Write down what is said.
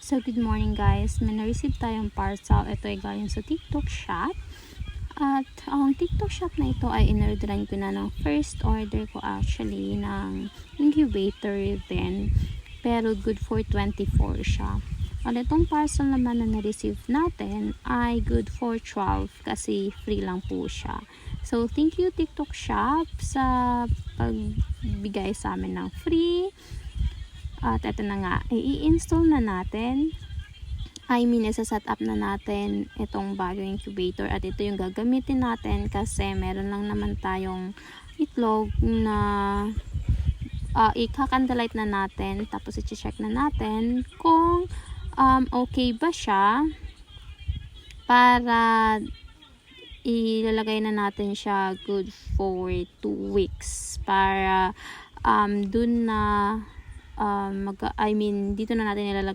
So, good morning guys. May na-receive tayong parcel. Ito ay galing sa TikTok shop. At ang TikTok shop na ito ay in-orderan ko na ng first order ko actually ng incubator din. Pero good for 24 siya. At itong parcel naman na na-receive natin ay good for 12 kasi free lang po siya. So, thank you TikTok shop sa pagbigay sa amin ng free. At ito na nga, i-install na natin. Isa-set up na natin itong bio incubator at ito yung gagamitin natin kasi meron lang naman tayong itlog na i-candlelight na natin, tapos i-check na natin kung okay ba siya para ilalagay na natin siya good for 2 weeks para dun na dito na natin ilalagay